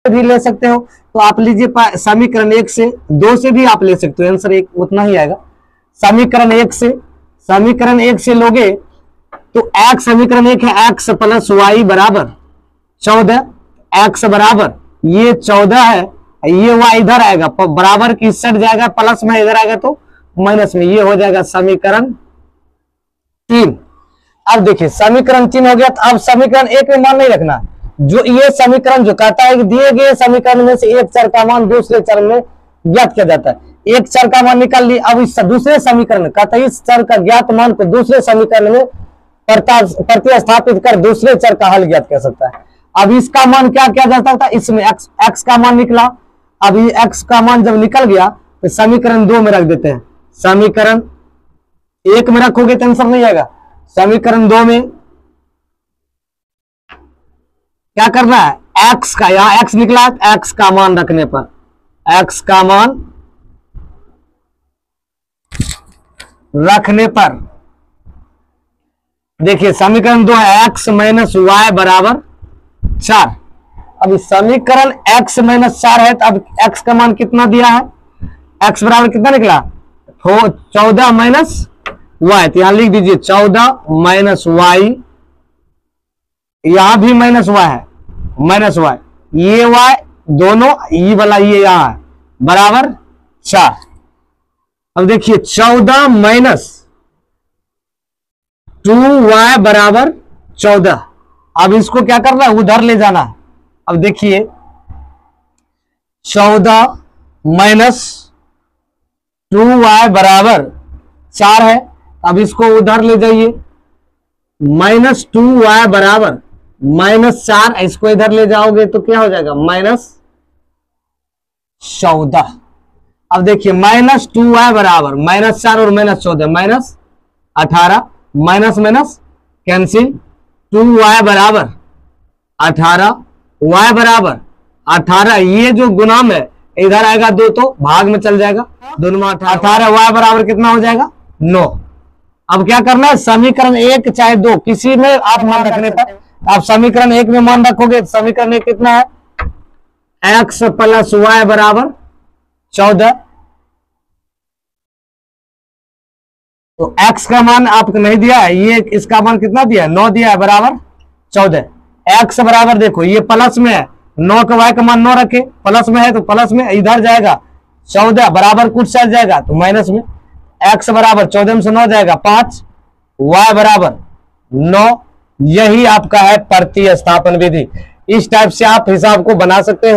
भी ले सकते हो, तो आप लीजिए समीकरण 1 से, 2 से भी आप ले सकते हो, आंसर एक उतना ही आएगा। समीकरण 1 से लोगे तो एक्स, समीकरण 1 है एक्स प्लस वाई बराबर 14, एक्स बराबर ये 14 है, ये वाई इधर आएगा, बराबर की सट जाएगा, प्लस में इधर आएगा तो माइनस में, ये हो जाएगा समीकरण 3। अब देखिए समीकरण 3 हो गया। तो अब समीकरण 1 में मान नहीं रखना, जो ये समीकरण जो कहता है कि दिए गए समीकरण में से एक चर का मान दूसरे चर में ज्ञात किया जाता है, एक चर का मान निकाल ली, अब इस दूसरे समीकरण कहता है इस चर का ज्ञात मान को दूसरे समीकरण में प्रतिस्थापित कर दूसरे चर का हल ज्ञात कर सकता है। अब इसका मान क्या किया जा सकता है, इसमें एक्स का मान निकला, अब ये एक्स का मान जब निकल गया तो समीकरण 2 में रख देते हैं। समीकरण 1 में रखोगे तो आंसर नहीं आएगा, समीकरण 2 में क्या करना है, एक्स का, यहां एक्स निकला, एक्स का मान रखने पर, एक्स का मान रखने पर देखिए समीकरण 2 है एक्स माइनस वाई बराबर 4। अब इस समीकरण x माइनस 4 है, तो अब x का मान कितना दिया है, x बराबर कितना निकला 14 माइनस वाई, तो यहां लिख दीजिए 14 माइनस वाई, यहां भी माइनस वाई है, माइनस वाई, ये y दोनों, ये वाला ये यहां है, बराबर 4। अब देखिए 14 माइनस 2y बराबर 14, अब इसको क्या करना है, उधर ले जाना है। अब देखिए 14 माइनस 2y बराबर 4 है, अब इसको उधर ले जाइए, माइनस 2y बराबर माइनस 4, इसको इधर ले जाओगे तो क्या हो जाएगा माइनस 14। अब देखिए माइनस 2y बराबर माइनस 4 और minus 14 minus 18, minus minus cancel, 2y बराबर 18, y बराबर 18, ये जो गुना में इधर आएगा 2 तो भाग में चल जाएगा, दोनों में 18, y बराबर कितना हो जाएगा 9। अब क्या करना है, समीकरण 1 चाहे 2 किसी में आप मान रखने पर, आप समीकरण 1 में मान रखोगे, समीकरण 1 कितना है, x प्लस वाई बराबर 14, तो x का मान आपको नहीं दिया है, ये इसका मान कितना दिया है 9 दिया है, बराबर 14। x बराबर देखो ये प्लस में है, 9 का y का मान 9 रखे, प्लस में है तो प्लस में इधर जाएगा 14, बराबर कुछ साइड जाएगा तो माइनस में, x बराबर 14 में से 9 जाएगा 5, y बराबर 9, यही आपका है प्रतिस्थापन विधि। इस टाइप से आप हिसाब को बना सकते हो।